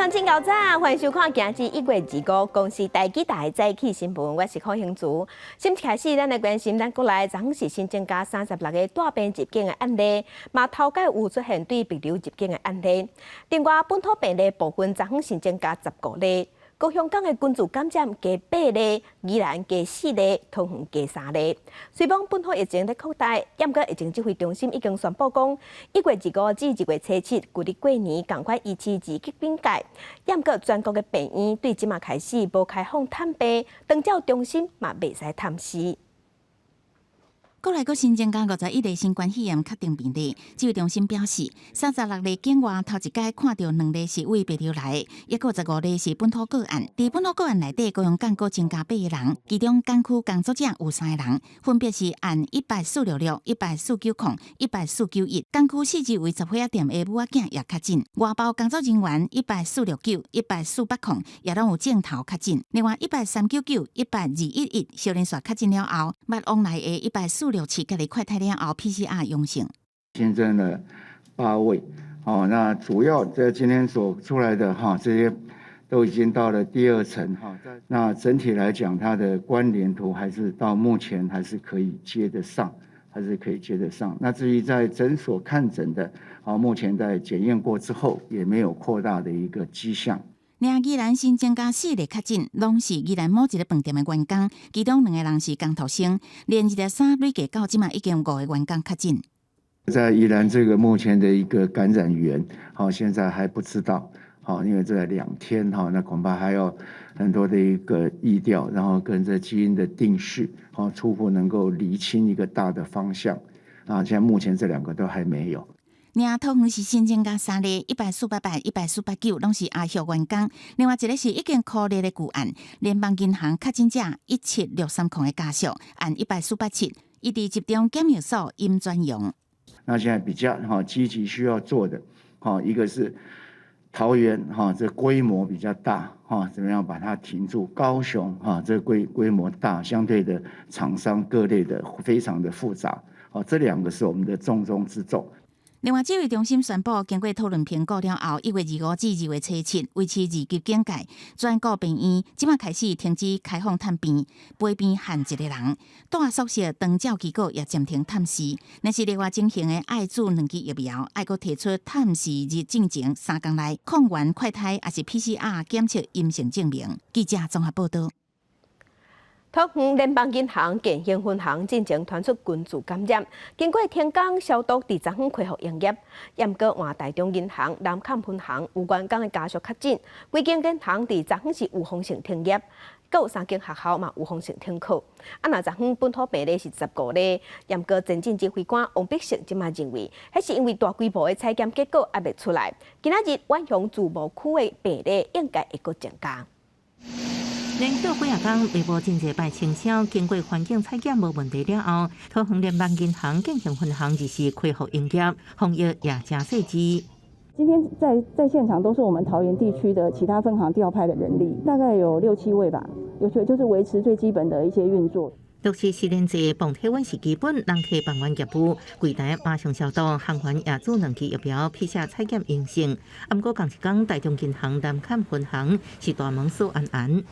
乡亲早早，欢迎收看今日1月2日公司台记台早起新闻，我是柯兴竹。先开始，咱来关心咱国内昨是新增加36个大病入境的案例，嘛头届有出现对病流入境的案例。另外，本土病例部分昨新增加15例。高香港的群组感染加8例，宜兰加4例，桃园加3例。虽讲本土疫情在扩大，不过疫情指挥中心已经宣布讲，1月25至2月7，旧历过年赶快依次自己bin界。不过全国的病院对即马开始无开放探病，长照中心嘛袂使探视。国内阁新增加51例新冠肺炎确定病例，指挥中心表示，36例境外头一届看到2例是为别流来，也有15例是本土个案。伫本土个案内底，高雄港阁增加8个人，其中港区工作者有3个人，分别是按10466、149控、14991。港区4级为10岁店的母仔囝也确诊，外包工作人员10469、148控也拢有症头确诊。另外10399、10211小连续确诊了后，捌往来的146次隔离快筛了后 PCR 阳性。新增了8位，那主要在今天所出来的这些都已经到了第2层那整体来讲，它的关联图还是到目前还是可以接得上，那至于在诊所看诊的，目前在检验过之后，也没有扩大的一个迹象。宜兰新增加4例确诊，拢是宜兰某一个饭店的员工，其中2个人是工读生，连2日3累计到即嘛已经有5个员工确诊。在宜兰这个目前的一个感染源，现在还不知道，因为这2天，那恐怕还有很多的一个疫调，然后跟这基因的定序，初步能够厘清一个大的方向。现在目前这2个都还没有。桃园是新增加3例，14888、14889拢是阿hiệu员工，另外一个是已经确立的旧案，联邦银行确诊者17630控的家属，按14887，伊伫集中检疫所阴转阳。那现在比较积极需要做的，一个是桃园这规模比较大，怎么样把它停住？高雄这规模大，相对的厂商各类的非常的复杂，这2个是我们的重中之重。另外，指挥中心宣布，经过讨论评估了后，1月25至2月7，维持2级警戒。全国病院即马开始停止开放探病，陪病限1个人。住宿舍长照机构也暂停探视。若是另外进行的爱滋2剂疫苗，爱阁提出探视日进前3天内抗原快筛也是 PCR 检测阴性证明。记者综合报道。桃园联邦银行建兴分行进前传出群组感染，经过天港消毒，伫昨昏恢复营业。不过换台中银行南崁分行有员工的家属确诊，规间银行伫昨昏是有风险停业，阁有3间学校嘛有风险停课。那昨昏本土病例是15例，不过前进指挥官王必胜即马认为，迄是因为大规模的采检结果还未出来。今仔日远雄自贸区的病例应该会阁增加。连续几日天，微波真济摆清消，经过环境采检无问题了后，桃园联邦银行建兴分行日时恢复营业，防疫也真细致。今天在现场都是我们桃园地区的其他分行调派的人力，大概有6、7位吧，就是维持最基本的一些运作。64年制防体温是基本，人体防疫业务，柜台马上消毒，航员也做2剂疫苗，PCR采检阴性。不过同一天，台中银行南崁分行是大门锁安。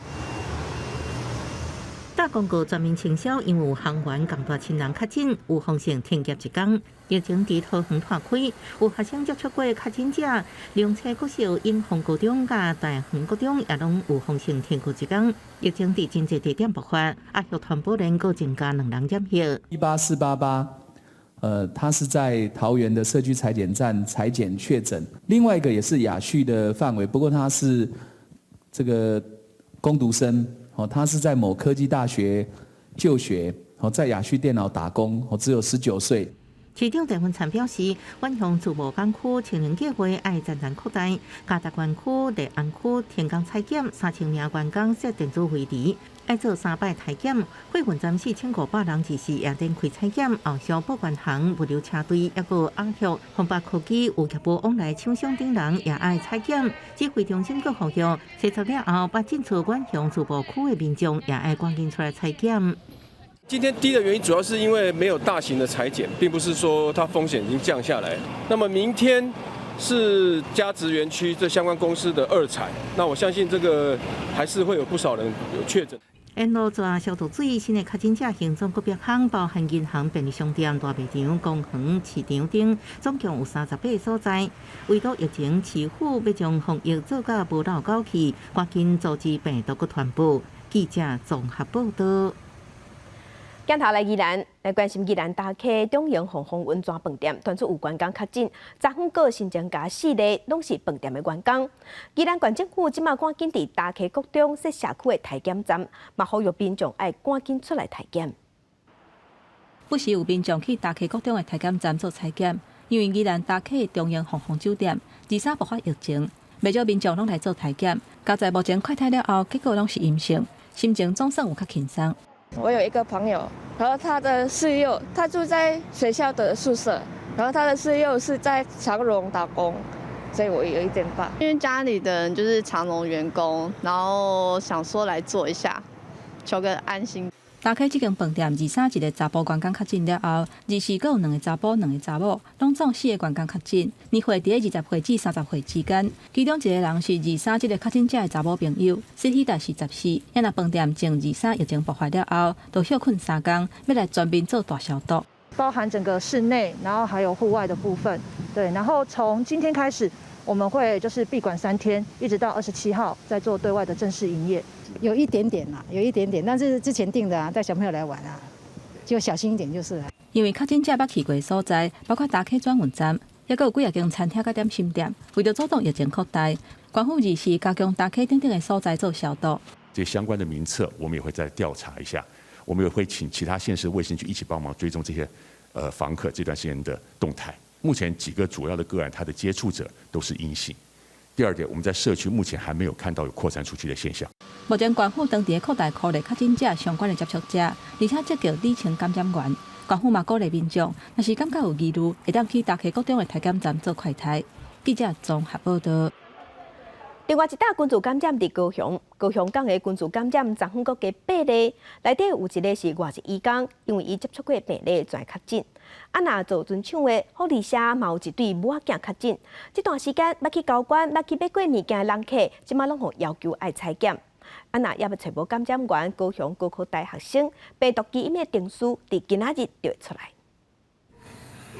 大公告全面清消，因为有航员共大亲人确诊，有风险停业1天。疫情伫桃园拓开，有学生接触过确诊者，两车国小永丰高中甲大园高中也拢有风险停课1天。疫情伫真济地点爆发，阿hiệu传播链阁增加2人染疫。18488，他是在桃园的社区采检站采检确诊，另外一个也是雅旭的范围，不过他是这个工读生。他是在某科技大学就学，在雅旭电脑打工，只有19岁。市长郑文灿表示，远雄自贸港区青年计划爱渐渐扩大，嘉达园区、立安区天港采检3000名员工设电子会议，爱做3摆体检，会员暂时4500人只是夜店开采检，后续保管行物流车队，也有阿hiệu、宏百科技有业务往来厂商等人也爱采检。指挥中心阁呼吁，查出了后，把进出远雄自贸区的民众也爱赶紧出来采检。今天低的原因主要是因为没有大型的裁剪，并不是说它风险已经降下来。那么明天是嘉职园区这相关公司的二采，那我相信这个还是会有不少人有确诊。沿路抓消毒水，新的确诊者行踪各别行，包含银行、便利商店、大卖场、公园、市场等，总共有38个所在。为了疫情，市府要将防疫做到无漏枸杞，赶紧阻止病毒传播。记者综合报道。镜头来宜兰，来关心宜兰大溪中营红红温泉饭店传出有员工确诊，昨昏个新增加4例，拢是饭店的员工。宜兰县政府即马赶紧伫大溪国中设社区的体检站，嘛呼吁民众爱赶紧出来体检。不时有民众去大溪国中的体检站做采检，因为宜兰大溪中营红红酒店23爆发疫情，不少民众拢来做体检，加在目前快筛了后，结果拢是阴性，心情总算有较轻松。我有一个朋友，然后他的室友，他住在学校的宿舍，然后他的室友是在长荣打工，所以我有一点怕。因为家里的人就是长荣员工，然后想说来做一下，求个安心。大溪这间饭店23个查甫员工确诊了后，24个有2个查甫，2个查某，拢总4个员工确诊。年岁伫20岁至30岁之间，其中1个人是23个确诊者的查某朋友，CT 值是14。因那饭店从23疫情爆发了后，都休困3天，要来全面做大消毒，包含整个室内，然后还有户外的部分。对，然后从今天开始，我们会就是闭馆3天，一直到27号再做对外的正式营业。有一点点啦，有一点点，但是之前订的啊，带小朋友来玩啊，就小心一点就是了。因为确诊者捌去过的所在，包括大溪转运站，也有几间餐厅甲点心店，为了阻挡疫情扩大，官府24加强大溪等等的所在做消毒。这相关的名册，我们也会再调查一下，我们也会请其他县市卫生局一起帮忙追踪这些访客这段时间的动态。目前几个主要的个案，他的接触者都是阴性。第二点，我们在社区目前还没有看到有扩散出去的现象。目前官府当地扩大考虑确诊者相关的接触者，而且积极理清感染源。官府嘛鼓励民众，若是感觉有疑虑，会当去大溪国中的体检站做快筛。记者综合报道。另外一大群组感染伫高雄，高雄港的群组感染昨昏各加8例，内底有1个是外籍移工，因为伊接触过病例全确诊。啊，若做准抢的护理社嘛有一对母仔囝确诊。这段时间要去交关、要去买过物件的人客，即马拢互要求爱采检。啊，若也要找无感染源，高雄高科大学生病毒基因的定数，伫今仔日就会出来。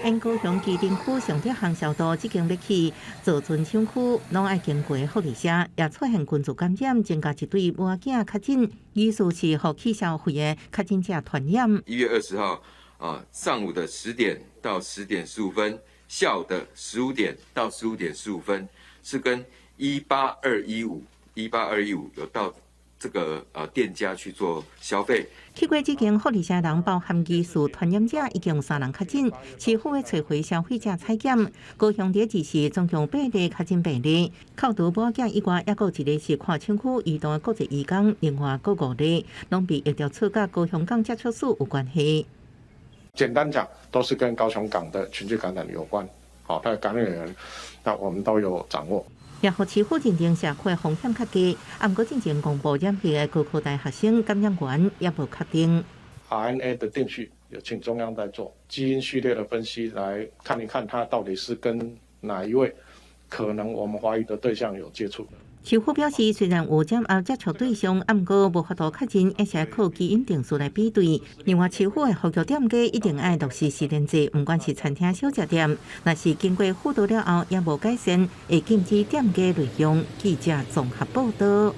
因高雄基丁区上铁巷小道即间要起做准抢区，拢爱经过护理社，也出现群组感染，增加一对母仔囝确诊，疑似是互去消费的确诊者传染。1月20号。上午的10点到10点15分，下午的15点到15点15分，是跟18215有到这个店家去做消费。去过这间护理社人包含疑似传染者，已经有3人确诊，市府会找回消费者采检。高雄第一时总共8例确诊病例，扣除母仔以外，还有1个是跨厂区移动的国际移工，另外各5例拢比疫调处甲高雄港接触数有关系。简单讲，都是跟高雄港的群聚感染有关。好，它的感染源，那我们都有掌握。也互市府认定社区风险较低，不过进行公布染疫的高科大学生感染源也无确定。RNA 的定序有请中央在做基因序列的分析，来看一看它到底是跟哪一位可能我们怀疑的对象有接触。市府表示，虽然有检后接触对象，不过无法度确诊，而且靠基因定数来比对。另外，市府的服务店家一定爱落实实联制，不管是餐厅、小食店，若是经过辅导了后也无改善，会禁止店家内容。记者综合报道。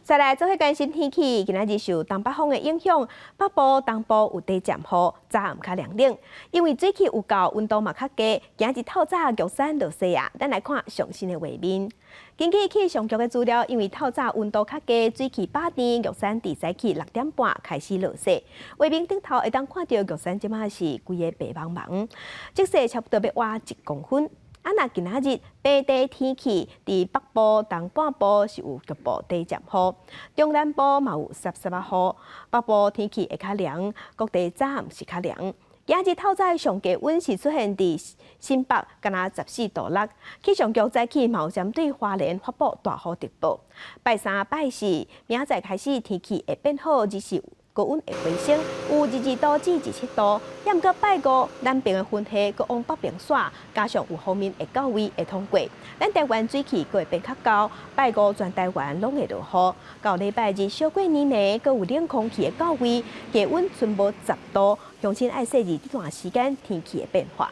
再来做伙关心天气，今仔日受东北风的影响，北部、东部有地渐雨，早暗较凉冷。因为水汽有够，温度嘛较低。今日透早玉山落雪啊，咱来看上新的画面。根据气象局的资料，因为透早温度较低，水汽8点，玉山伫早起6点半开始落雪。画面顶头会当看到玉山即马是规个白茫茫，积雪差不多要挖1公分。啊，若今仔日白地天气，伫北部、东半部是有局部地渐雨，中南部嘛有湿湿啊雨。北部天气会较凉，各地早暗是较凉。今日透早上低温是出现伫新北，敢若14度6。气象局早起嘛有针对花莲发布大雨特报。拜三、拜四，明仔载开始天气会变好，日是高温会回升，有22度至17度。要过拜五，南边的云系搁往北边甩，加上有方面会到位会通过，咱台湾水气搁会变较高。拜五全台湾拢会落雨。到礼拜日小过年呢，搁有冷空气的到位，气温剩无10度，乡亲爱细致这段时间天气的变化。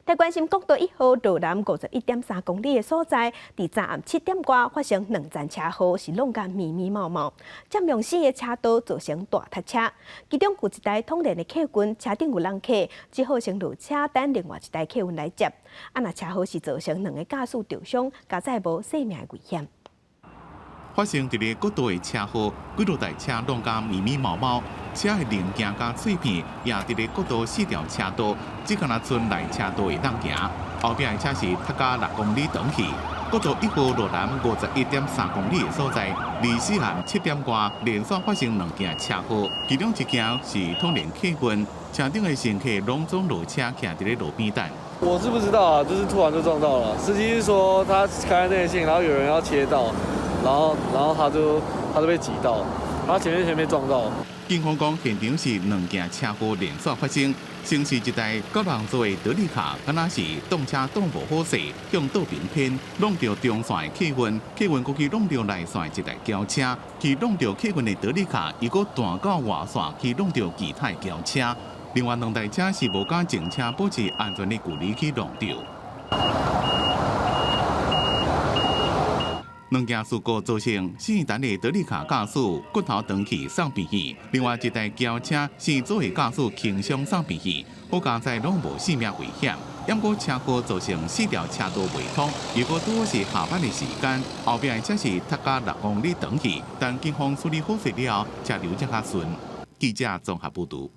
在关心国道1号道南51.3公里的所在，伫昨暗7点外发生2站车祸，是弄甲密密麻麻，占用4个车道，造成大塞车。其中有一台通电的客运，车顶有人客，只好先落车等另外一台客运来接。若车祸是造成2个驾驶受伤，加载无生命危险。发生伫个国道的车祸，几多台车弄甲密密麻麻，车的零件甲碎片也伫个国道4条车道，只敢若剩内车道会当行。后壁的车是拓加6公里长去。国道1号路南51.3公里的所在，离死暗7点外连续发生2件车祸，其中一件是通联客运，车顶的乘客拢总落车徛伫个路边等。我是不知道啊，就是突然就撞到了。司机是说他开内线，然后有人要切道。然后他就被挤到，他前面撞到。警方讲，现场是2件车祸连续发生，先是一台9人座的德利卡，敢若是动车动无好势，向道边偏，弄到中线的客运，客运过去弄到内线一台轿车，去弄到客运的德利卡，伊阁弹到外线，去弄到其他轿车。另外2台车是无甲前车保持安全的距离去弄到。2件事故造成姓陈的德利卡驾驶骨头断去送病院，另外一台轿车是左的驾驶轻伤送病院，好加载拢无性命危险。不过车祸造成4条车道未通，如果拄好是下班的时间，后边的车是拓加6公里长去，但警方处理好势了，车流才较顺。记者综合报道。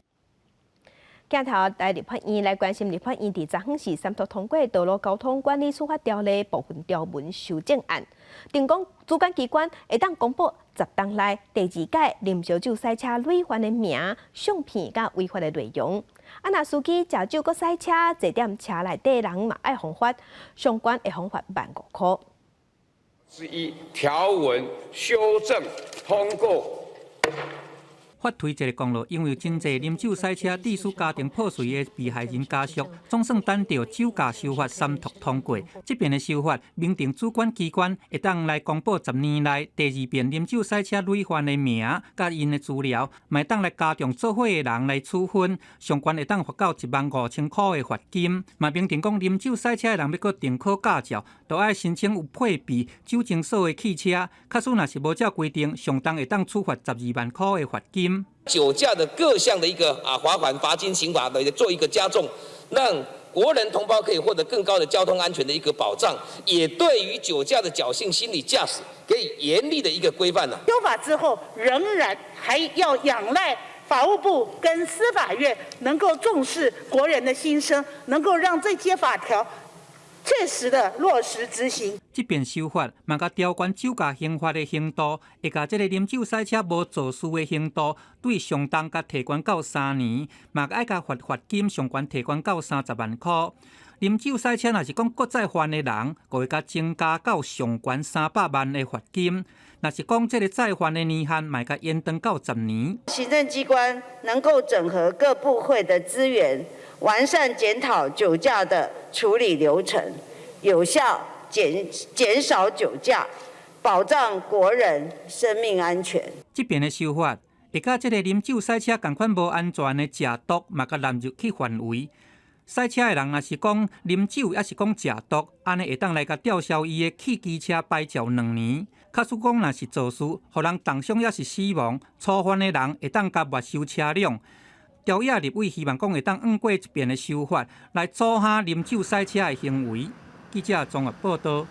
镜头带立法院来关心立法院伫昨昏时三读通过《道路交通管理处罚条例》部分条文修正案，定讲主管机关会当公布10天内第2届啉烧酒赛车累犯的名、相片甲违法的内容。若司机食酒搁赛车，坐踮车内底人嘛爱罚款，上悬会罚15000块。11条文修正通过。法推这个公路，因为真侪啉酒赛车致使家庭破碎的被害人家属，总算等到酒驾修法三读通过。这边的修法明定主管机关会当来公布10年内第2遍啉酒赛车累犯的名甲因的资料，嘛会当来加重做伙的人来处分，上悬会当罚到15000块的罚金。嘛明定讲啉酒赛车的人要搁订考驾照，都要申请有配备酒精锁的汽车，假使若是无照规定，上重会当处罚12万块的罚金。酒驾的各项的一个罚款、罚金、刑罚的做一个加重，让国人同胞可以获得更高的交通安全的一个保障，也对于酒驾的侥幸心理驾驶给予严厉的一个规范呢。修法之后，仍然还要仰赖法务部跟司法院能够重视国人的心声，能够让这些法条确实的落实执行。这边修法嘛，甲调悬酒驾刑罚的刑度，会甲这个啉酒赛车无肇事的刑度，对上重甲提悬到3年，嘛爱甲罚金上悬提悬到30万块。啉酒赛车若是讲搁再犯的人，就会甲增加到上悬300万的罚金。若是讲这个再犯的年限，嘛甲延长到10年。行政机关能够整合各部会的资源，完善检讨酒驾的处理流程，有效减少酒驾，保障国人生命安全。这边的修法会甲这个啉酒赛车同款无安全的食毒，嘛甲纳入去范围。赛车的人若是讲啉酒，也是讲食毒，安尼会当来甲吊销伊的汽机车牌照2年。假使讲若是肇事，互人重伤也是死亡，触犯的人会当甲没收车辆。条约立委希望讲会当按过这边的修法，来阻吓啉酒赛车的行为。记者综合报道。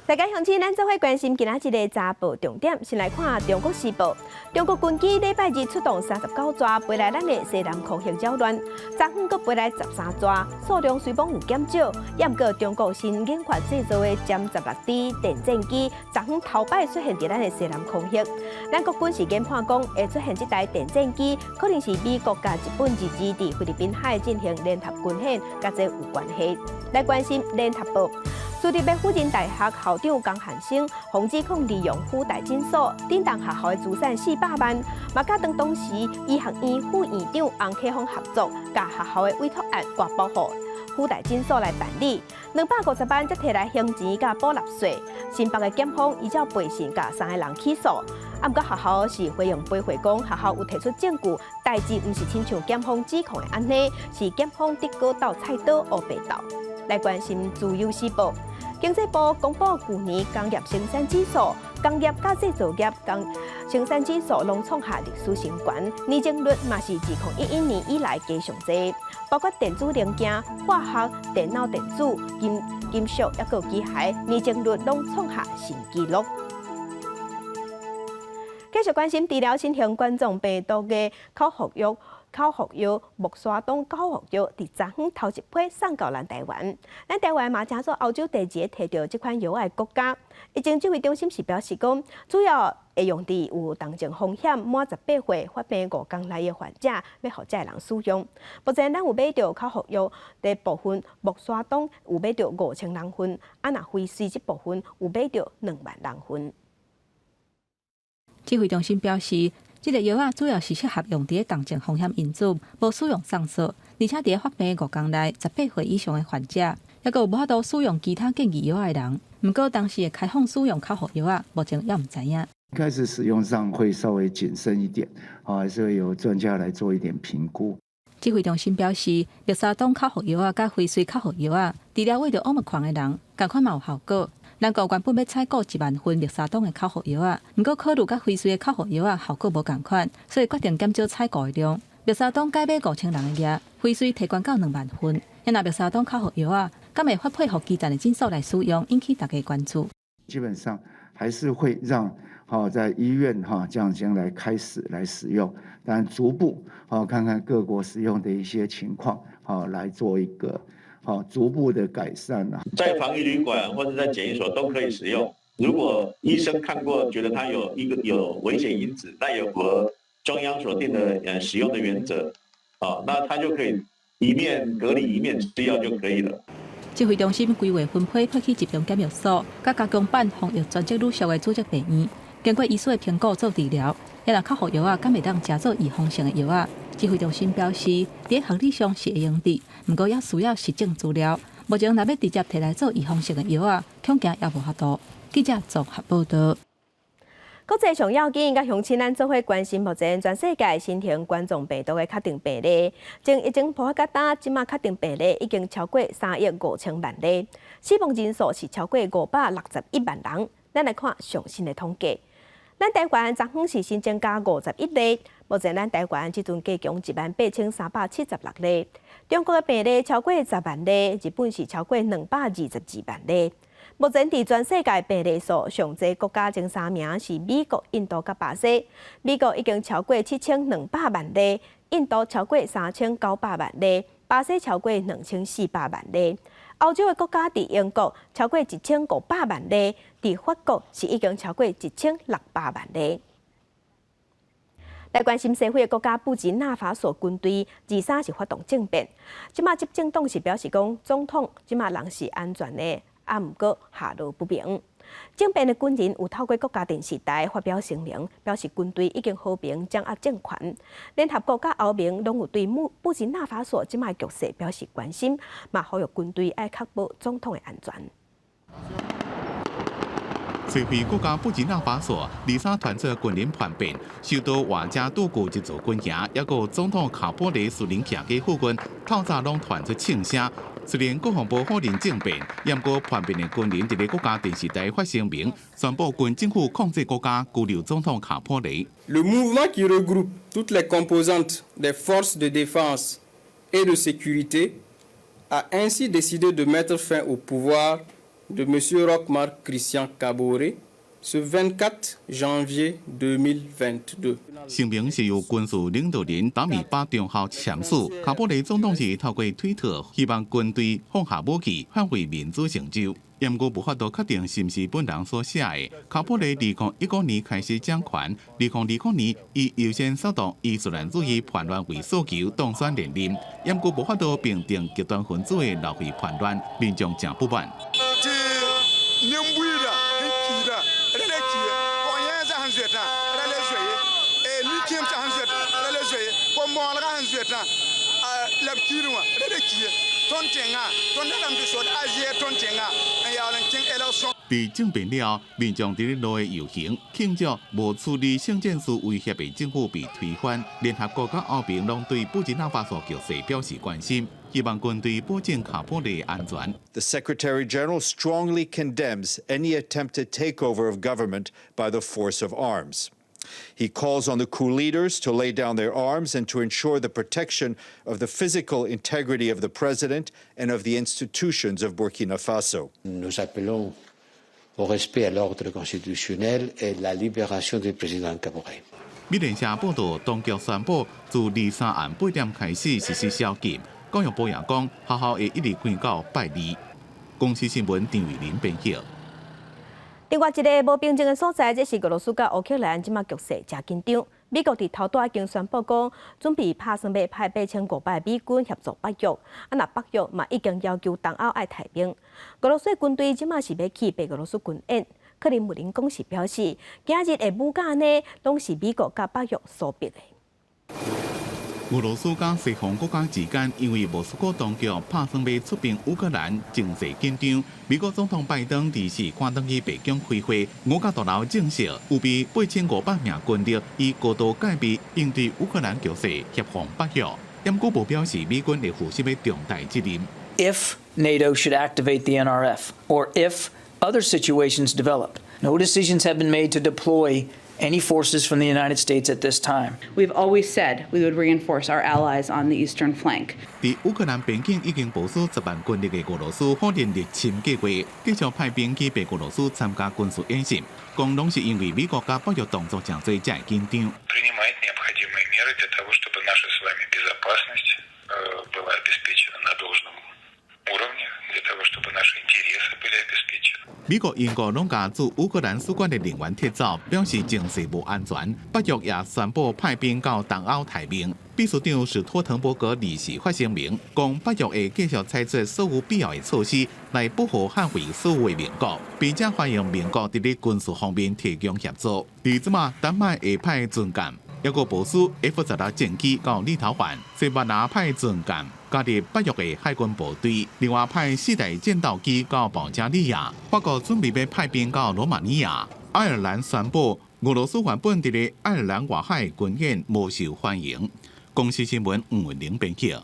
大家乡亲，咱做伙关心今仔日的查报重点，先来看《中国时报》。中国军机礼拜日出动39抓，飞来咱的西南空域扰乱。昨昏阁飞来13抓，数量虽讲有减少，也毋过中国新研发制造的歼16D 电战机，昨昏头摆出现伫咱的西南空域。咱国军事研判讲，会出现这台电战机，可能是美国甲日本日支伫菲律宾海进行联合军演，甲这有关系。来关心联合报。私立的辅仁大学校长江汉生防指控利用附带诊所震动学校的资产400万，嘛甲当当时医学院副院长洪启峰合作，甲学校的委托案挂保护附带诊所来办理，250万则摕来行钱甲补纳税。新北的检方依照背信甲3个人起诉，不过学校是回应背回讲，学校有提出证据，代志毋是亲像检方指控的安尼，是检方伫高斗菜刀黑白斗。来关心自由时报，经济部公布去年工业生产指数、工业甲制造业生产指数拢创下历史新高，年增率嘛是2011年以来加上侪，包括电子零件、化学、电脑电子、金属抑个机械，年增率拢创下新纪录。继续关心治疗新型冠状病毒的口服药木沙东口服药，伫昨昏头一批送到咱台湾。咱台湾嘛，正做欧洲第2个摕到这款药的国家。疫情指挥中心是表示讲，主要会用伫有重症风险满18岁、发病5天内的患者，要互这人使用。目前咱有买到口服药的部分，木沙东有买到5000人份，若辉瑞这部分有买到2万人份。指挥中心表示，这个药啊主要是适合用伫重症风险因子，无使用上诉，而且伫发病5天内18岁以上的患者，也有无法度使用其他建议药的人。不过当时的开放使用口服药啊，目前也唔知影。开始使用上会稍微谨慎一点，还是会有专家来做一点评估。指挥中心表示，默沙东口服药啊，甲辉瑞口服药啊，治疗为着奥密克戎的人，同款嘛有效果。咱国原本要采购1万份默沙东的口服药啊，不过考虑甲辉瑞的口服药啊效果无同款，所以决定减少采购的量。默沙东改买5000人的药，辉瑞提悬到2万份。那默沙东口服药啊，敢会发配互基层的诊所来使用，引起大家关注。基本上还是会让在医院这样将来开始来使用，当然逐步看看各国使用的一些情况来做一个逐步的改善啊。在防疫旅馆或者在检疫所都可以使用。如果医生看过觉得它有危险因子，那也符合中央所定的使用的原则，那它就可以一面隔离一面吃药就可以了。指挥中心规划分配去疾病检疫所，甲加强版防疫专责旅宿的主责病院，经过医师的评估做治疗。若口服药啊，敢会当加做预防性的药啊？指挥中心表示，伫学理上是会用的，不过也需要实证资料。目前若要直接摕来做预防性的药啊，恐惊也无法度。记者综合报道。国际上要紧，甲乡亲咱做伙关心目前全世界新型冠状病毒的确定病例，从疫情爆发到今，即马确定病例已经超过3亿5千万例，死亡人数是超过561万人。咱来看上新的统计，咱台湾昨昏是新增加51例，目前咱台湾即阵加强18376例，中国的病例超过10万例，日本是超过222万例。目前伫全世界病例数上侪国家前3名是美国、印度甲巴西。美国已经超过7200万例，印度超过3900万例，巴西超过2400万例。欧洲的国家伫英国超过1500万例，伫法国是已经超过1600万例。来关心社会的国家布吉纳法索军队23是发动政变，即马执政党是表示讲总统即马人是安全的。毋过下落不明。政变的军人有透过国家电视台发表声明，表示军队已经和平掌握政权。联合国甲欧盟拢有对布吉纳法索即卖局势表示关心，嘛呼吁军队要确保总统的安全。社会国家布吉纳法索23团做军人叛变，受到瓦加杜古一座军营，也有总统卡波雷率领行家附近，透早拢传出庆声。虽然国防部否认政变，不过叛变的军人伫咧国家电视台发声明，宣布军政府控制国家，拘留总统卡波雷。Le mouvement qui regroupe toutes les composantes des forces de défense et de sécurité a ainsi décidé de mettre fin au pouvoir de M. Roch-Marc Christian Kaboré ce 24 janvier 2022。声明是由军事领导人达米巴中校签署。卡波雷总统是透过推特希望军队放下武器，捍卫民主成就。不过无法度确定是毋是本人所写的。卡波雷2019年开始掌权，2020年以优先扫荡伊斯兰主义叛乱为诉求当选连任，不过无法度评定极端分子的闹会叛乱，民众真不满。年尾了，很急了，那来急，往年在很热的，那来热，你天在很热，那来热，我忙了个很热的，来急了嘛，那来急，ton钱啊，ton那咱们就说的ton钱啊，要能进election。伫政变了，民众伫咧路的游行，庆祝无处理圣战士威胁的政府被推翻。联合国甲欧盟拢对布吉纳法索局势表示关心，希望军队保证卡波的安全。The Secretary General strongly condemns any attempted takeover of government by the force of arms. He calls on the coup leaders to lay down their arms and to ensure the protection of the physical integrity of the president and of the institutions of Burkina Faso. Nous appelons au respect à l'ordre constitutionnel et la libération du président Kaboré. 美联社报道，当局宣布自23暗8点开始实施宵禁。教育部也讲，学校会一直开到拜二。公司新闻张伟林编辑。另外一个无平静的所在，这是俄罗斯甲乌克兰即马局势真紧张。美国伫头段已经宣布讲，准备打算要派8500美军协助北约。若北约嘛已经要求东欧爱派兵。俄罗斯军队即马是要起白俄罗斯军演。克林姆林宫是表示，今日的武架呢，拢是美国甲北约所逼的。俄罗斯甲西方国家之间因为莫斯科当局打算要出兵乌克兰，情势紧张。美国总统拜登伫4赶登去白宫开会，五角大楼证实有比8500名军力以高度戒备应对乌克兰局势，协防北约。严国部表示，美军会负起要重大责任。If NATO should activate the NRF, or if other situations develop, no decisions have been made to deploy any forces from the United States at this time. We've always said we would reinforce our allies on the eastern flank. 伫乌克兰边境已经部署10万军力的俄罗斯，否认入侵计划，继续派兵去白俄罗斯参加军事演习，讲拢是因为美国甲北约动作真多才会紧张。Принимает необходимые меры для того, чтобы наша с вами безопасность была обеспечена на должном уровне, для того, чтобы наши интересы были обеспечены. 美国、英国拢甲驻乌克兰使馆的人员撤走，表示情势无安全。北约也宣布派兵到东欧待命。秘书长史托滕伯格24发声明，讲北约会继续采取所有必要的措施来保护捍卫所有的盟国，并且欢迎盟国伫咧军事方面提供协助。而即马丹麦会派军舰，抑个部署 F-16战机到立陶宛，西班牙派军舰加入北约的海军部队，另外派4台战斗机到保加利亚，法国准备要派兵到罗马尼亚。爱尔兰宣布，俄罗斯原本伫咧爱尔兰外海军演无受欢迎。公司新闻吴文玲编辑。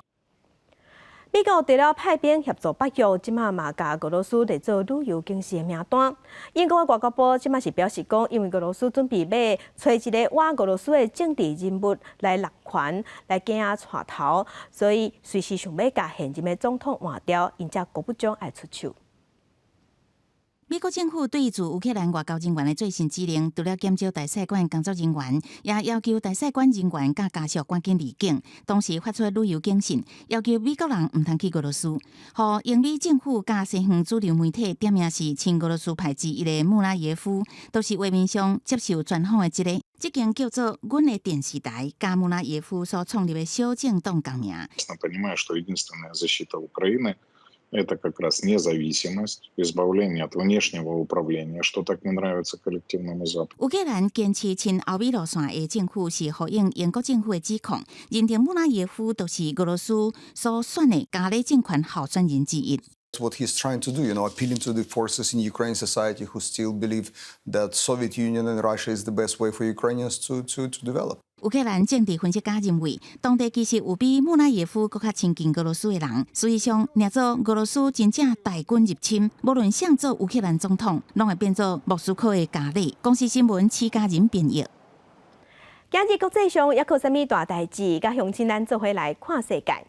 美国除了派兵协助北约，即马嘛甲俄罗斯列做旅游警示的名单。英国的外交部即马是表示讲，因为俄罗斯准备要找一个挖俄罗斯的政治人物来落权、来惊带头，所以随时想要甲现任的总统换掉，因此国务长爱出手。美国政府对驻乌克兰外交人员的最新指令，除了减少大使馆工作人员，也要求大使馆人员甲家属赶紧离境，同时发出旅游警讯，要求美国人唔通去俄罗斯。互英美政府甲西方主流媒体点名是亲俄罗斯派之一的穆拉耶夫，都是画面上接受专访的一个。这间叫做“阮的电视台”，甲穆拉耶夫所创立的小政党共名。Это как раз независимость, избавление от внешнего управления, что так не нравится коллективному Западу. 乌克兰坚持亲欧美路线的政府是回应英国政府的指控，认定穆拉耶夫就是俄罗斯所选的加里政权候选人之一。What he's trying to do, appealing to the forces in Ukrainian society who still believe that Soviet Union and Russia is the best way for Ukrainians to develop. 乌克兰政治分析家认为，当地其实有比穆拉耶夫更加亲近俄罗斯的人。实际上，若做俄罗斯真正大军入侵，无论谁做乌克兰总统，拢会变做莫斯科的家里。公司新闻戚家人编译。今日国际上抑有啥物大代志？甲乡亲咱做伙来看世界。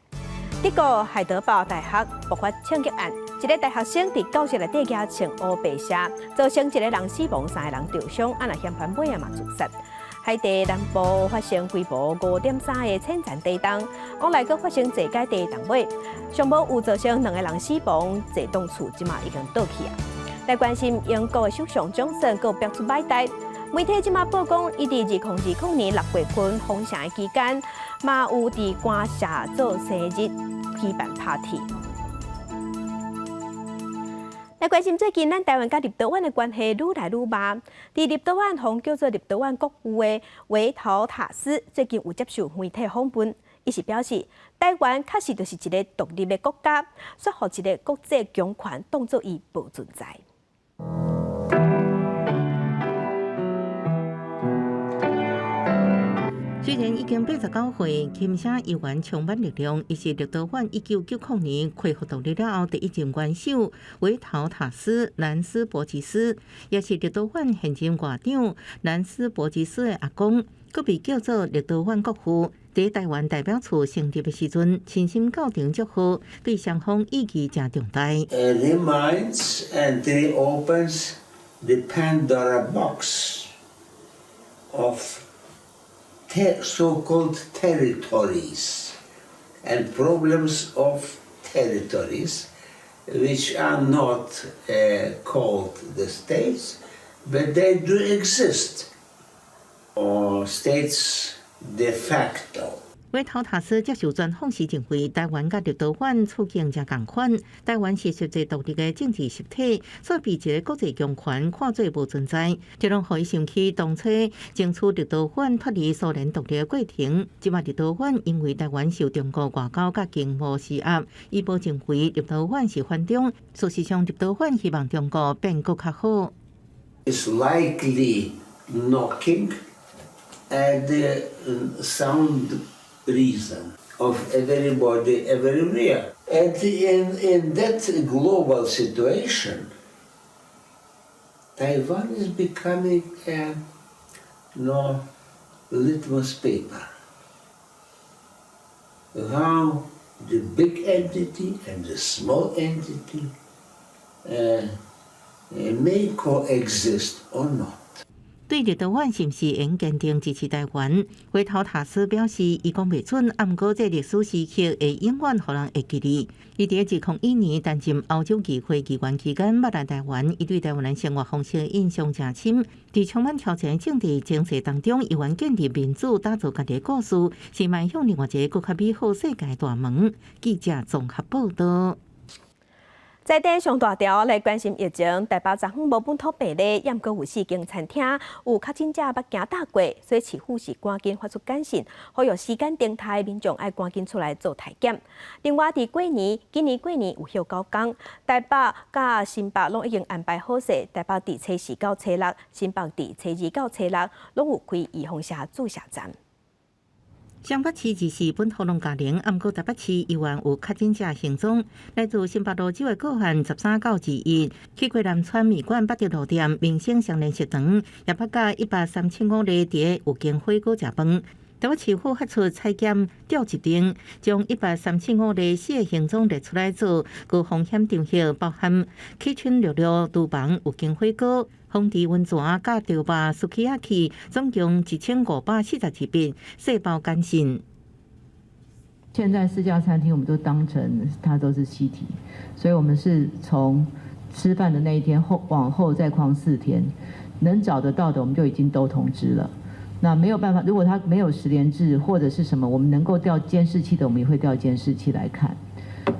德国海德堡大学爆发枪击案，一个大学生伫教室内底举穿乌白纱，造成一个人死亡，3个人受伤，啊，若嫌犯尾啊嘛自杀。海地南部发生规模5.3个浅层地震，往来阁发生坐解地动尾，上无有造成2个人死亡，这栋厝即马已经倒去啊。来关心英国的首相Johnson阁表出歹代，媒体即马报讲，伊伫2020年6月份封城的期间，嘛有伫官舍做生日举办 party。来关心最近咱台湾甲立陶宛的关系愈来愈密。伫立陶宛方叫做立陶宛国务的维陶塔斯最近有接受媒体访问，伊是表示台湾确实就是一个独立的国家，说互一个国际强权当作伊无存在。虽然已经89岁，轻声依然充满力量。伊是立陶宛1990年恢复独立了后第一任元首维陶塔斯·兰斯伯吉斯，也是立陶宛现任外长兰斯伯吉斯的阿公，佫被叫做立陶宛国父。在台湾代表处成立的时阵，亲身到场祝贺，对双方意义真重大。Reminds and reopens the Pandora box of so-called territories and problems of territories which are not called the states, but they do exist, or states de facto. 维陶塔斯接受专访时认为，台湾甲立陶宛处境真共款。台湾是实际独立的政治实体，所被一个国际强权看做无存在，这拢互伊想起当初争取立陶宛脱离苏联独立的过程。即马立陶宛因为台湾受中国外交甲经贸施压，伊无认为立陶宛是反中。事实上，立陶宛希望中国变更较好。It's likely knocking at the sound reason of everybody everywhere. And in that global situation, Taiwan is becoming a litmus paper. How the big entity and the small entity may coexist or not. 对立陶宛是毋是应坚定支持台湾？维陶塔斯表示，伊讲袂准，毋过这历史时刻会永远互人会记哩。伊伫2012年担任欧洲议会议员期间，捌来台湾，伊对台湾人生活方式印象真深。伫充满挑战政治情势当中，伊愿建立民主，打造家己的故事，是迈向另外一个更较美好世界的大门。记者综合报道。在地上大条来关心疫情，台北昨昏无本土病例，也毋过有4间餐厅有确诊者捌行大过，所以市府是赶紧发出简讯，呼吁时间定台民众爱赶紧出来做体检。另外，伫今年过年有休9天，台北甲新北拢已经安排好势，台北伫初4到初6，新北伫初2到初6，拢有开预防射注射站。双北市24本土拢加零，毋过台北市依然有确诊者行踪。来自新北路州的个案13到21，去过南川面馆八德路店明星双连食堂，也捌甲137例伫有经火锅食饭。台北市府发出采检调集令，将135例死的行踪列出来做高风险场合，包含起春六六厨房有经火锅。风池温泉、甲潮吧、苏基亚器，总共1542笔，细胞感染。现在4家餐厅我们都当成它都是西体，所以我们是从吃饭的那一天往后再框4天，能找得到的我们就已经都通知了。那没有办法，如果它没有10连制或者是什么，我们能够调监视器的，我们也会调监视器来看。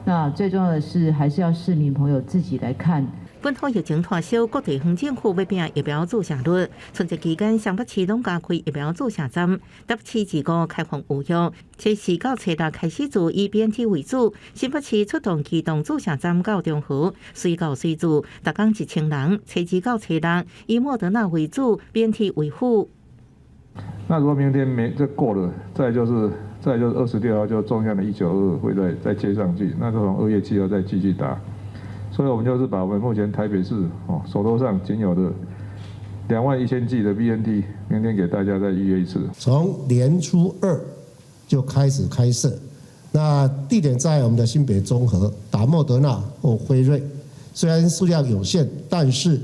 那最重要的是，还是要市民朋友自己来看。本土疫情退烧，各地方政府要拼疫苗注射率。春节期间，双北市拢加开疫苗注射站，台北市自5开放预约，初4到初6开始做以 BNT 为主。新北市出动机动注射站到中和，随到随做，逐工1000人。初2到初6以莫德纳为主 ，BNT 为辅。那如果明天这过了，再就是26号就中央的192会再接上去，那就从2月7号再继续打。所以我们就是把我们目前台北市手头上仅有的21000剂的 BNT， 明天给大家再预约一次。从年初2就开始开设，那地点在我们的新北中和，打莫德纳或辉瑞。虽然数量有限，但是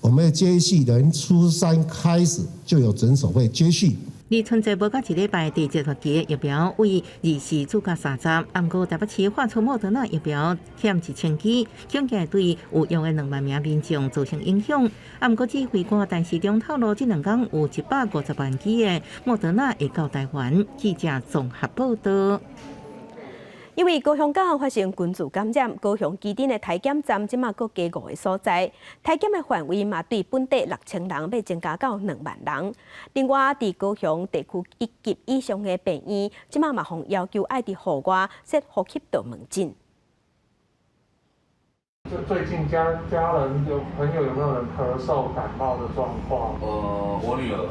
我们的接续年初3开始就有诊所会接续。离春节无到1礼拜，第7学期疫苗为24注加30，不过台北市发出莫德纳疫苗欠1000剂，恐计对有用的2万名民众造成影响。不过指挥官陈时中透露，这2天有150万剂的莫德纳会到台湾。记者综合报道。因为高雄港发生群组感染，高雄基点的体检站即马搁加5个所在，体检的范围嘛对本地6000人要增加到2万人。另外，伫高雄地区1级以上的病院，即马嘛互要求爱伫户外设呼吸道门诊。最近家人朋友有没有人咳嗽感冒的状况？我女儿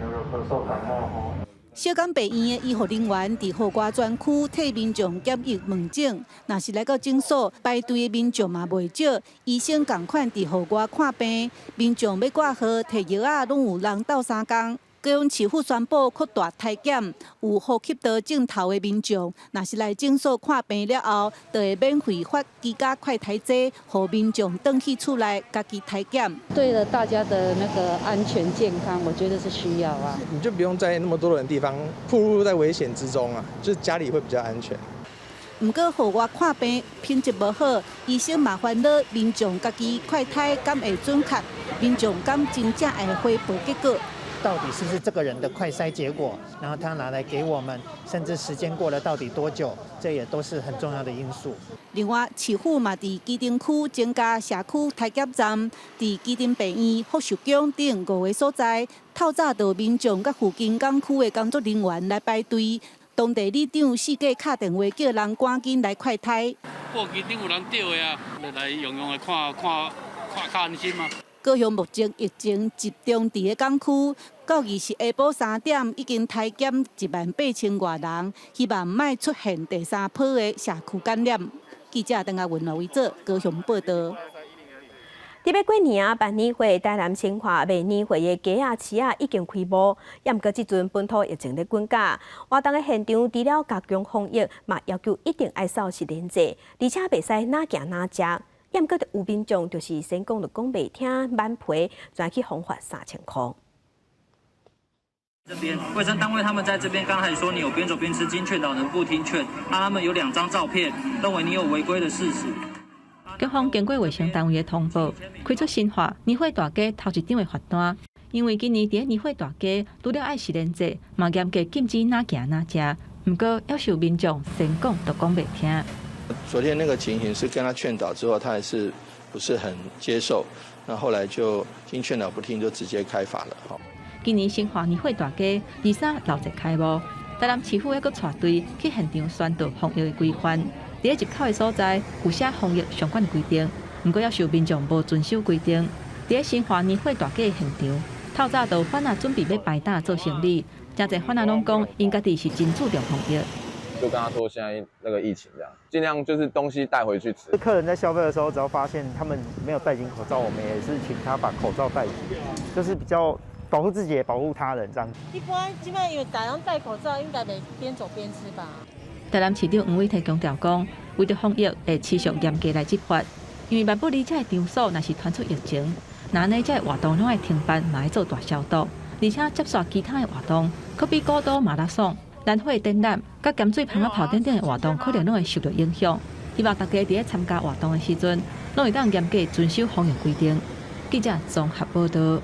有咳嗽感冒吼。小港病院的医护人员伫户外专区替民众检疫门诊，若是来到诊所排队的民众嘛袂少，医生同款伫户外看病，民众要挂号摕药啊，拢有人斗3工。高雄市府宣布扩大体检，有呼吸道症头的民众，若是来诊所看病了后，就会免费发居家快筛剂，让民众回去厝内家己体检。对了大家的那个安全健康，我觉得是需要啊。你就不用在那么多人的地方暴露在危险之中啊，就是家里会比较安全。不过户外看病品质无好，医生嘛烦恼民众家己快筛敢会准确，民众敢真正会回报结果。到底是不是这个人的快筛结果，然后他拿来给我们，甚至时间过了到底多久，这也都是很重要的因素。另外，市府嘛伫基丁区增加社区体检站，伫基丁病院、福寿宫等5个所在，透早就民众甲附近港区的工作人员来排队。当地里长四界敲电话叫人赶紧来快筛。附近顶有人吊的啊，来用的看较安心嘛。高雄目前疫情集中伫个港区，到20日下晡3点已经体检18000多人，希望莫出现第3波的社区感染。记者邓亚文为做高雄报道。伫要过年啊，办年会台南新化办年会的鸡啊、翅啊已经开幕，也毋过即阵本土疫情咧滚价，活动的现场除了加强防疫，嘛要求一定爱扫实联制，而且袂使哪行哪食。也毋过有民众就是先讲就讲袂听，挽赔，转去罚款3000块。这边卫生单位他们在这边刚才说你有边走边吃，经劝导人不听劝，他们有2张照片，认为你有违规的事实。局方经过卫生单位的通报，开出新化年会大街头一张的罚单，因为今年伫年会大街除了爱实联制，嘛严格禁止哪行哪食，不过要求民众先讲就讲袂听。昨天那个情形是跟他劝导之后，他还是不是很接受，那后来就经劝导不听，就直接开罚了。好，今年新化年会大街23、61开幕，台南市府还佫带队去现场宣导防疫的规范。伫入口的所在有写防疫相关的规定，不过要求民众无遵守规定。伫新化年会大街的现场，透早就贩仔准备要排档做生理，真侪贩仔拢讲因家己是真注重防疫。就跟他说现在那个疫情这样，尽量就是东西带回去吃。客人在消费的时候，只要发现他们没有戴紧口罩，我们也是请他把口罩戴起，就是比较保护自己也保护他人这样。一般基本上因为大家戴口罩，应该袂边走边吃吧。台南市长黄伟提强调讲，为着防疫会持续严格来执法，因为万不离这个场所若是传出疫情，那安尼这个活动拢会停办，嘛要做大消毒，而且接续其他的活动，可比古都马拉松、兰花展览、甲咸水香仔炮等等的活动，可能拢会受到影响。希望大家伫咧参加活动的时阵，拢会当严格遵守防疫规定。记者综合报道。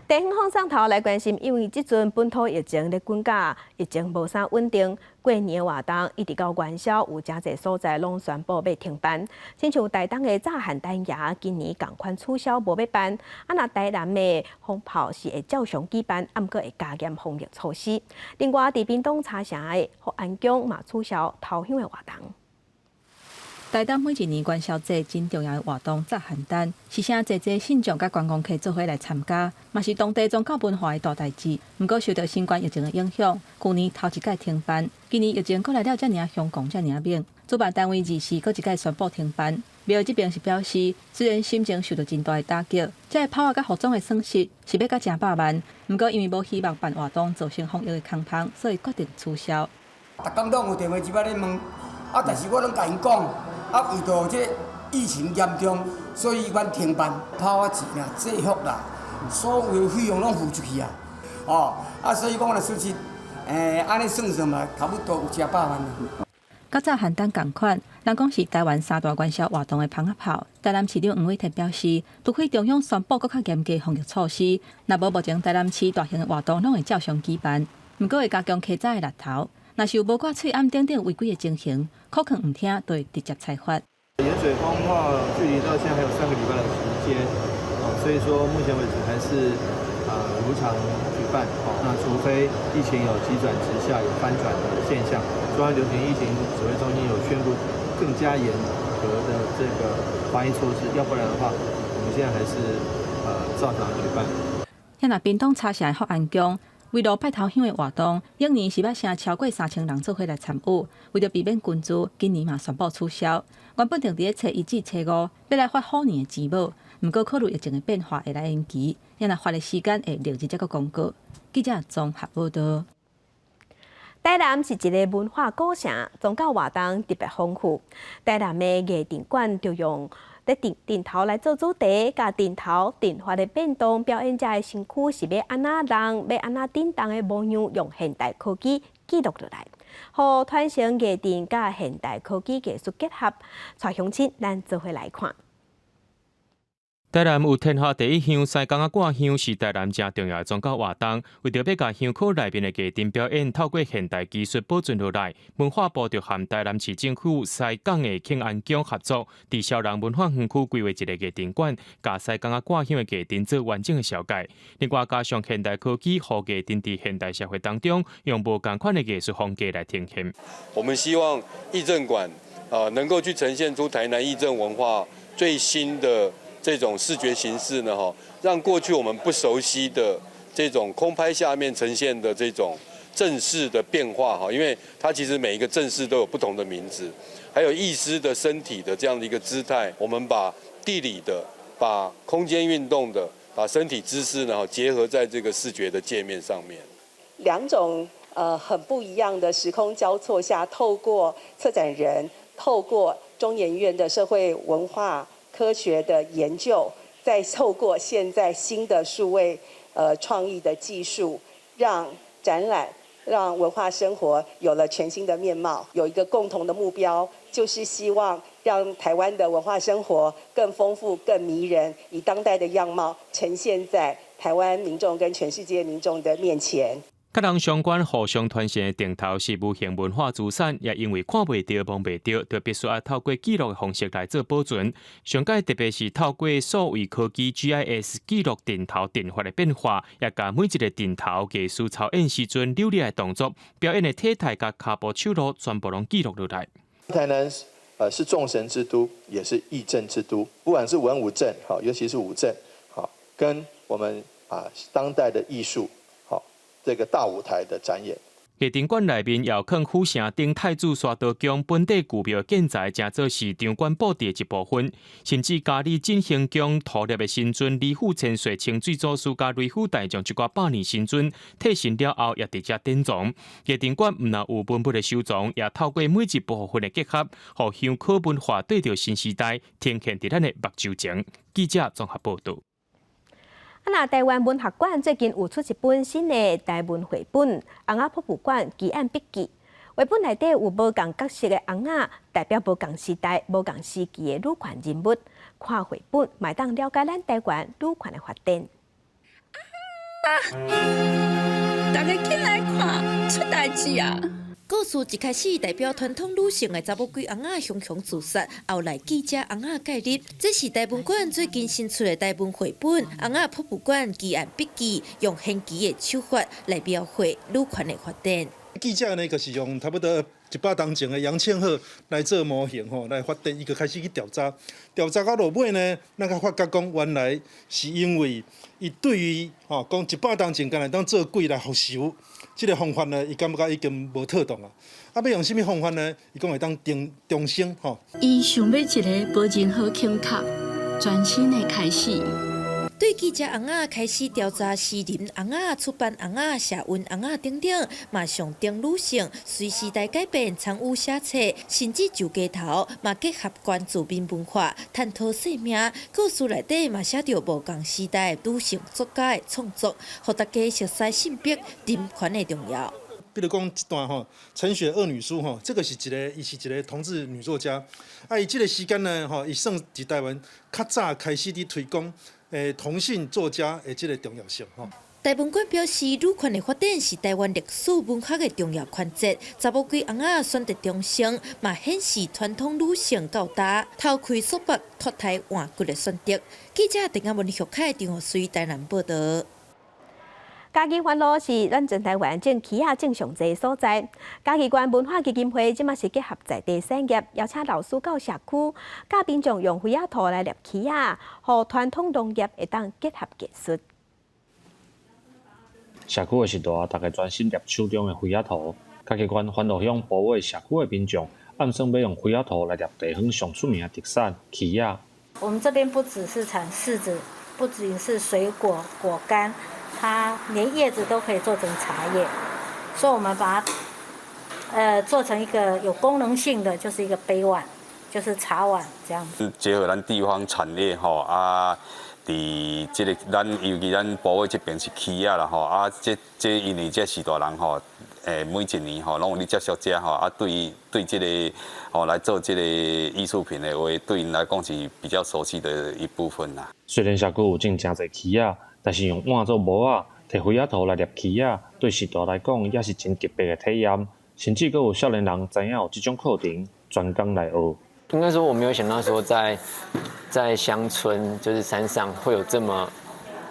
地方放上头来关心，因为即阵本土疫情咧滚价，疫情无啥稳定，过年活动一直到元宵，有真侪所在拢宣布要停办。亲像台东的炸汉丹爷，今年同款取消无要办。若台南的风炮是会照常举办，毋过会加严防疫措施。另外，伫屏东茶城的福安宫嘛取消头香的活动。台东每一年元宵节真重要的活动炸汉丹，是请侪信众甲观光客做伙来参加，嘛是当地宗教文化的大代志。不过受到新冠疫情的影响，去年头一届停办，今年疫情过来了遮尔凶降遮尔猛，主办单位24搁一届宣布停办。庙这边是表示，虽然心情受到真大的打击，这炮啊甲服装的损失是要甲正百万，不过因为无希望办活动造成防疫的空棚，所以决定取消。逐工拢有电话一摆咧问，但是我拢甲因讲。为着这疫情严重，所以阮停办，炮仔钱啦、制服啦，所有费用拢付出去啊！所以讲若损失，安尼算嘛，差不多有100万。甲早汉丹同款，人讲是台湾3大元宵活动的捧仔炮。台南市长黄伟提表示，除非中央宣布更较严格防疫措施，若无目前台南市大型的活动拢会照常举办，不过会加强客早的日头。若是有无挂喙暗顶顶违规的情形，可能唔听，就会直接裁罚。盐水风化距离到现在还有3个礼拜的时间，所以说目前为止还是如常举办。那除非疫情有急转直下、有翻转的现象，中央流行疫情指挥中心有宣布更加严格的这个防疫措施，要不然的话，我们现在还是照常举办。遐若屏东茶社福安宫为了拜头香的活动，翌年是要请超过3000人做伙来参与，为了避免群聚，今年嘛宣布取消。原本定伫初1至初5要来发虎年的钱母，不过考虑疫情的变化会来延期，遐若发的时间会6日才个公告。记者综合报道。台南是一个文化古城，宗教活动特别丰富。台南的艺电馆就用电头来做主题，甲电头电发的变动，表演者的身躯是要安那人，要安那叮当的模样，用现代科技记录落来，互传承艺电甲现代科技艺术结合，带乡亲咱做伙来看。台南有天下第一香西港仔挂香是台南正重要的宗教活动，为着要甲香口内面的艺电表演透过现代技术保存落来，文化部就和台南市政府西港的庆安宫合作，伫小人文化园区规划一个艺电馆，甲西港仔挂香的艺电做完整的小解。另外加上现代科技，互艺电伫现代社会当中用无同款的艺术风格来呈现。我们希望艺政馆能够去呈现出台南艺政文化最新的这种视觉形式呢，让过去我们不熟悉的这种空拍下面呈现的这种阵势的变化，因为它其实每一个阵势都有不同的名字，还有艺师的身体的这样的一个姿态，我们把地理的、把空间运动的、把身体姿势呢结合在这个视觉的界面上面。两种很不一样的时空交错下，透过策展人，透过中研院的社会文化科学的研究，再透过现在新的数位创意的技术，让展览、让文化生活有了全新的面貌。有一个共同的目标，就是希望让台湾的文化生活更丰富、更迷人，以当代的样貌呈现在台湾民众跟全世界民众的面前。甲人相关、互相传承的电头是无形文化资产，也因为看袂到、摸袂到，就必须要透过记录的方式来做保存。上届特别是透过数位科技 GIS 记录电头电发的变化，也甲每一个电头艺术操演时阵流利的动作、表演的体态甲脚步手路，全部拢记录落来。台南是众神之都，也是艺政之都，不管是文武政尤其是武政跟我们当代的艺术。这个大舞台的展演，艺电馆内面遥控府城顶太子沙道宫本地古庙建材，正做是场馆布置的一部分。甚至嘉义振兴宫土立的新尊李府千岁清水祖师甲雷府大将一挂百年新尊替身了后，也直接典藏。艺电馆唔但有文物的收藏，也透过每一部分的结合，互乡口文化对着新时代，呈现伫咱的目睭前。记者综合报道。台湾文学馆最近有出一本新的台文绘本《翁仔瀑布馆奇案笔记》。绘本内底有无同角色的翁仔，代表无同时代、无同时期的女权人物。看绘本，咪当了解咱台湾女权的发展。大家进来看，出代志啊！故事一开始，代表传统女性的查某鬼翁仔雄雄自杀，后来记者翁仔介入。这是台文馆最近新出的台文绘本《翁仔瀑布馆奇案笔记》，用现期的手法来描绘女权的发展。记者呢，就是用差不多100当前的杨千鹤来做模型来发展，伊就开始去调查，调查到落尾呢，咱才发觉讲，原来是因为伊对于讲100当前敢来当做鬼来复仇。这个方法呢，伊感觉已经无妥当啊！要用什么方法呢？伊讲会当重生伊想要一个无任何倾塌、全新的开始。对记者翁仔开始调查诗人翁仔、出版翁仔、社运翁仔等等，嘛上顶女性随时代改变，参与写册，甚至就街头嘛结合关注民文化，探讨生命。故事内底嘛写着无同时代女性作家的创作，互大家熟悉性别人权的重要。比如讲一段陈雪恶女书这个是伊是一个同志女作家，伊这个时间呢伊算伫台湾较早开始伫推广同性作家的这个重要性大本馆表示，女权的发展是台湾历史文化的重要环节。查某鬼翁仔选择中性，嘛显示传统女性较大，头开束缚、脱胎换骨的选择。记者陈亚文、徐凯、张学水台南报道。嘉义欢乐是咱全台湾种起仔种上济所在。嘉义县文化基金会即马是结合在地产业，邀请老师到社区，教民众用灰仔土来立起仔，和传统农业会当结合技术。社区的时代，大家专心立手中的灰仔土。嘉义县欢乐乡保卫社区的民众，暗算要用灰仔土来立地方上出名的特产起仔。我们这边不只是产柿子，不仅是水果果干。它连叶子都可以做成茶叶，所以我们把它做成一个有功能性的，就是一个杯碗，就是茶碗这样子。结合咱地方产业吼啊，伫这个咱尤其咱埔尾这边是起啊啦吼啊，这因为这时代人吼，每一年吼拢有咧接触这吼啊，对这个吼来做这个艺术品的话，对因来讲是比较熟悉的一部分啦。虽然社区有种真侪起仔。但是用碗做模仔，摕灰仔土来立起仔，对时代来讲也是真特别的体验。甚至阁有少年人知影有这种课程，专攻来学。应该说我没有想到说在乡村就是山上会有这么，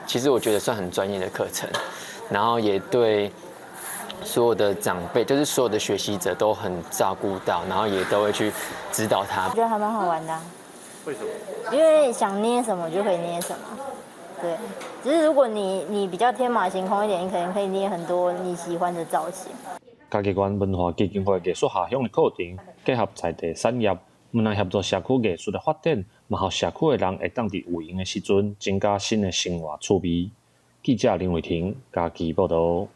其实我觉得算很专业的课程，然后也对所有的长辈，就是所有的学习者都很照顾到，然后也都会去指导他。我觉得还蛮好玩的。为什么？因为想捏什么就可以捏什么。对，只是如果你比较天马行空一点，你可能可以捏很多你喜欢的造型。嘉义县文化基金会艺术下乡的课程，结合在地产业，唔能协助社区艺术的发展，嘛互社区的人会当伫有闲的时阵，增加新的生活趣味。记者林伟霆，嘉义报道。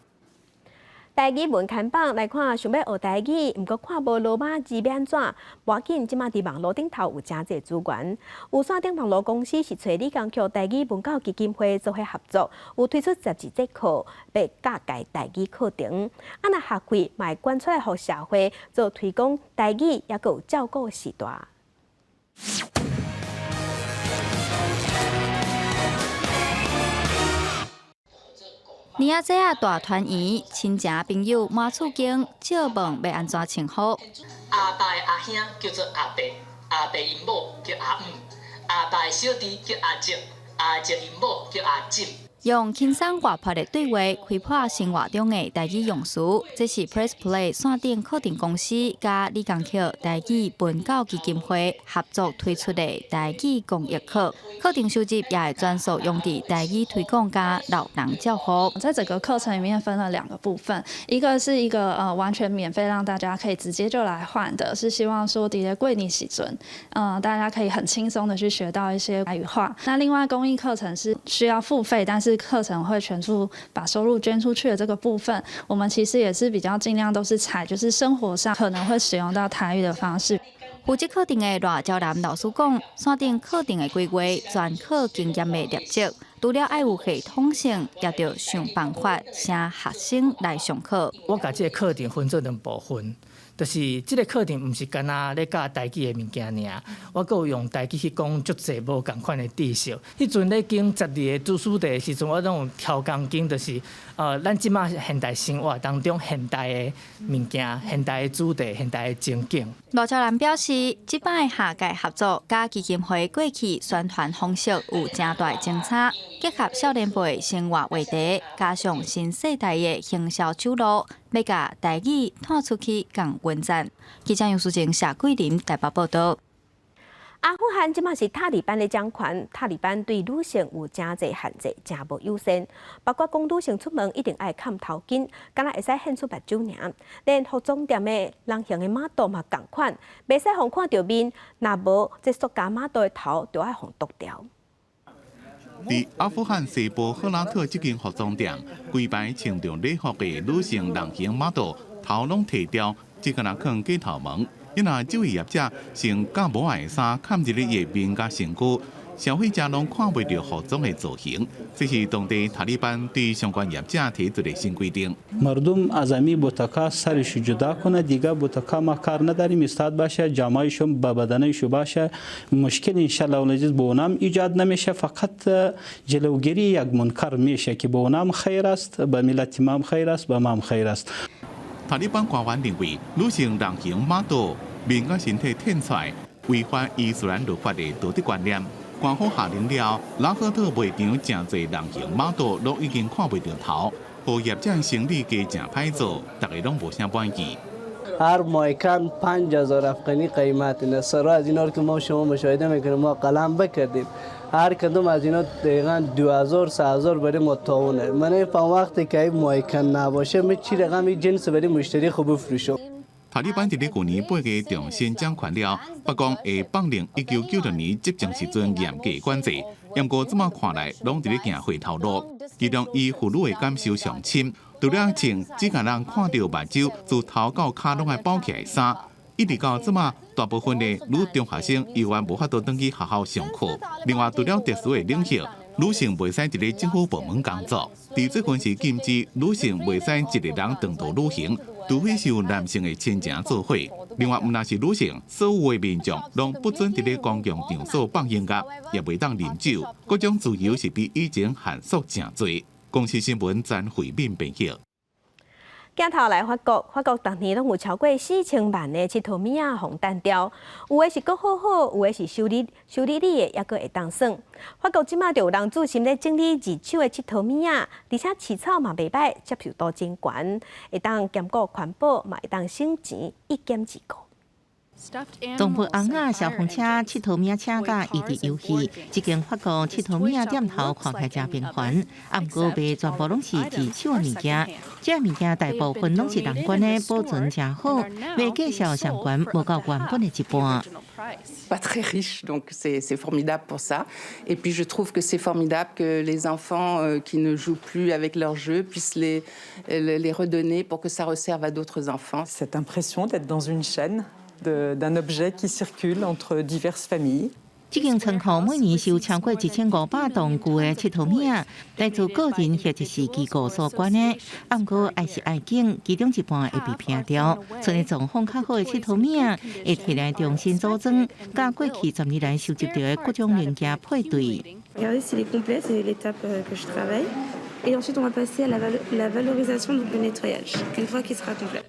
台语文刊榜来看，想要学台语，毋过看无罗马字要安怎？无要紧，即马伫网络顶头有真侪资源。有线顶网络公司是找李江区台语文教基金会做伙合作，有推出12节课要教解台语课程。啊，若学会，嘛会捐出来互社会做推广台语，也有照顾时代。年仔节啊，大团圆，亲戚朋友满厝间，借问要安怎称呼？阿爸的阿兄叫做阿伯，阿伯因某叫阿姆，阿爸的小弟叫阿叔，阿叔因某叫阿婶。用轻松活泼的对话开破生活中的台语用词，这是 Press Play 线顶课程公司加李江区台语文教基金会合作推出的台语公益课。课程收集也会专属用伫台语推广加老人教学。在整个课程里面分了2个部分，一个是一个完全免费让大家可以直接就来换的，是希望说伫咧贵你时阵，大家可以很轻松的去学到一些台语话。那另外公益课程是需要付费，但是课程会全数把收入捐出去的这个部分，我们其实也是比较尽量都是采就是生活上可能会使用到台语的方式。负责课程的赖昭南老师讲，线顶课程的规划全靠经验的累积，除了爱有系统性，也要想办法请学生来上课。我把这个课程分做2部分。就是这个课程，唔是干那咧教台语的物件尔，我阁有用台语去讲足侪无共款的知识。迄阵咧经12个主书地的时阵，我拢有挑工经，就是咱即马现代生活当中现代的物件、现代的主题、现代的情景。罗昭南表示，即摆下届合作甲基金会过去宣传方式有正大精彩，结合少年辈生活话题，加上新世代的行销手路。要甲台语拖出去更稳赞。记者杨淑静、夏桂林台北报道。阿富汗即马是塔利班的掌权，塔利班对女性有真侪限制，真无优先，包括讲女性出门一定爱砍头巾，敢若会使献出目睭尔，连服装店的人形的马刀嘛共款，袂使互看到面，若无这塑胶马刀的头就爱互剁掉。伫阿富汗西部赫拉特这间服装店，规排穿着礼服的女性人形马刀，头拢剃掉，只个人放假头毛。因若这位业者穿甲无爱衫，砍入你的面甲身躯，消费者拢看袂到服装的造型。这是当地塔利班对相关业者提出的新规定。مردم ازمی بوتکا سرش جدا کنه دیگه بوتکا ما کار نداریم استاد باشه جامایشون به بدنشون باشه مشکل انشالله ولجز به اونم ایجاد نمیشه فقط جلوگیری یک منکر میشه که به اونم خیر است به ملت ما خیر است به ما خیر است。塔利班官员认为，女性人形马岛敏感身体天才违反伊斯兰律法的道德观念。官方下令了，拉赫特卖场真侪人形马岛都已经看袂到头，和业者生意加正歹做，大家拢无啥满意。هر مایکان 5000 افغانی قیمت اینه. سرا از اینا رو که ما شما مشاهده میکنیم ما قلم بکردیم. هر کدوم از اینا دقیقاً 2000 3000 برای متعاونه. من فهم وقتی که این مایکان نباشه می چی رقم این جنس برای مشتری خوب بفروشم. 塔利班伫咧去年8月中新掌权了，北江会放令1996年执政时阵严格管制，不过即马看来拢伫咧行回头路。其中以妇女的感受上深，除了穿只甲人看到目睭自头到脚拢爱包起来的衫，一直到即马大部分的女中学生依然无法度登去学校上课。另外，除了特殊的领域，女性袂使伫咧政府部门工作。伫这份是禁止女性袂使一个人长途旅行。除非是有男性的亲情做伙，另外，毋但是女性，所有的民众拢不准伫咧公共场所放音乐，也袂当饮酒，各种自由是比以前限缩真多。公司新闻詹慧敏报道。镜头来法国，法国当年拢有超过4000万的七头米仔红蛋雕，有的是阁好好，有的是修理的，也阁会当耍。法国即马就有人注心咧整理二手的七头米仔，而且饲草嘛袂歹，接受度真悬，会当兼顾环保，嘛会当省钱，一兼二顾。动物红仔小红车、七头米车甲异地游戏，这间法国七头米店头看起来真平凡，不过卖全部拢是二手的物件，这物件大部分拢是人管的，保存真好，卖介绍上悬，无到原本的一半。Pas très riche, donc c'est formidable pour ça. Et puis je trouve que c'est formidable que les enfants qui ne jouent plus avec leurs jeux puissent les redonner pour que ça resserve à d'autres enfants. Cette impression d'être dans une chaîne d'un objet qui circule entre diverses familles. 这间仓库每年收超过1500吨旧的七头米，来自个人或者是机构所管的。不过爱是爱景，其中一半会被拼掉。剩的状况较好的七头米，会摕来重新组装，甲过去10年来收集到的各种零件配对。Regardez, c'est les complets, c'est l'étape que je travaille. Et ensuite, on va passer à la valorisation, donc le nettoyage, une fois qu'il sera complet.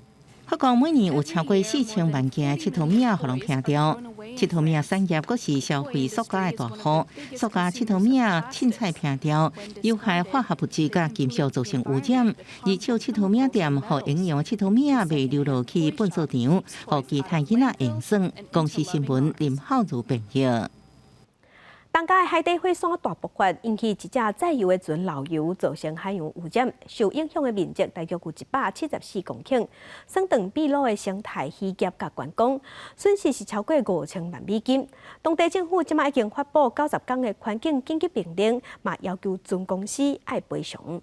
法国每年有超过4000万件七头米仔互人拼掉。七头米仔产业阁是消费塑胶的大户，塑胶七头米仔凊彩拼掉，有害化学物质甲金属造成污染。二手七头米仔店互营养七头米仔卖流落去粪扫场，互其他囡仔用耍。公司新闻林浩如报道。东加的海底火山大爆发，引起一只载油的船漏油，造成海洋污染。受影响的面积大约有174公顷，省长秘鲁的生态渔业甲观光损失是超过5000万美金。当地政府即马已经发布90天的环境紧急命令，嘛要求船公司爱赔偿。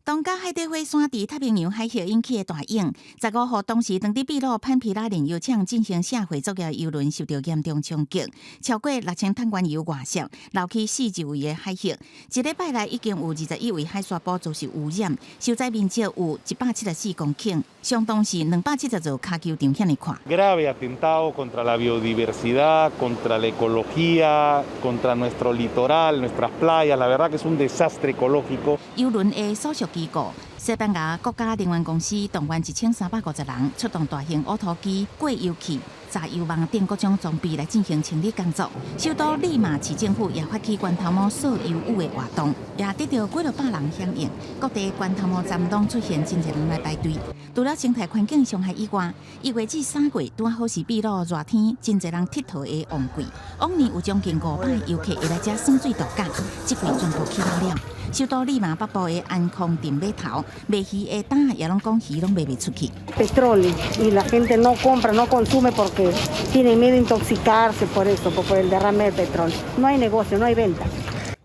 东加海底火山伫太平洋海峡引起的大影，15号当时当地秘鲁潘皮拉炼油厂进行下回作业，油轮受到严重冲击，超过6000吨原油外泄，流去40位的海峡。一礼拜来已经有21位海沙堡遭受污染，受灾面积有174公顷，相当是270座脚球场遐尼宽。Grave atentado contra la biodiversidad, contra la ecología, contra nuestro litoral, nuestras playas. La verdad que es un desastre ecológico. 油轮的所属机构，西班牙国家能源公司动员1350人，出动大型乌头机、过油器、炸油网等各种装备来进行清理工作。首都利马市政府也发起关头毛扫油污的活动，也得到几多百人响应。各地关头毛站拢出现真侪人来排队。除了生态环境伤害以外，1月至3月拄好是秘鲁热天，真侪人佚佗的旺季。往年有将近500游客会来这耍水度假，这季全部去到了。首都利马北部的安康店码头，卖鱼的担也拢讲鱼拢卖袂出去。Petróleo y la gente no compra, no consume porque tienen miedo a intoxicarse por eso, por el derrame de petróleo. No hay negocio, no hay venta.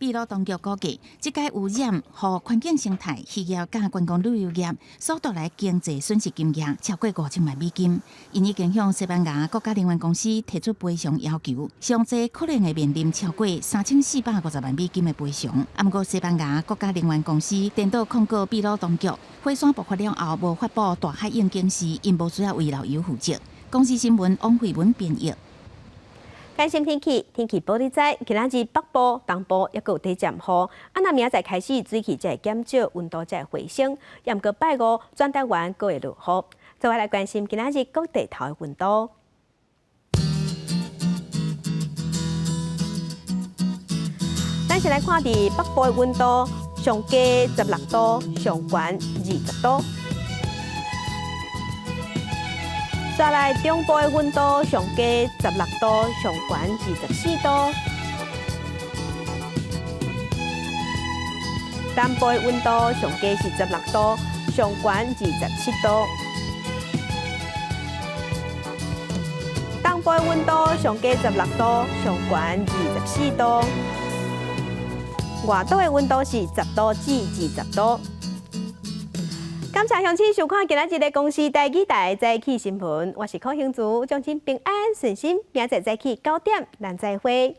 秘鲁当局估计，这届污染和环境生态、渔业甲观光旅游业所带来经济损失金额超过5000万美金，因已经向西班牙国家能源公司提出赔偿要求，上济可能会面临超过3450万美金的赔偿。不过，西班牙国家能源公司电脑控告秘鲁当局，火山爆发了后无发布大海应警示，因无需要为漏油负责。公司新闻王慧文编译。关心天气，天气报你知。今仔日北部、东部也有低阵雨，那明仔载开始水气才会减少，温度才会回升。也毋过拜五转台湾阁会落雨。再来关心今仔日各地头的温度。咱先来看伫北部的温度，上低16度，上悬20度。再来中部的温度上低16度，上悬24度；南部的温度上低是16度，上悬27度；东部的温度上低16度，上悬24度；外岛的温度是10度至20度。感谢乡亲收看今仔日的公视台语台早起新闻，我是柯兴竹，祝您平安顺心，明仔早起9点咱再会。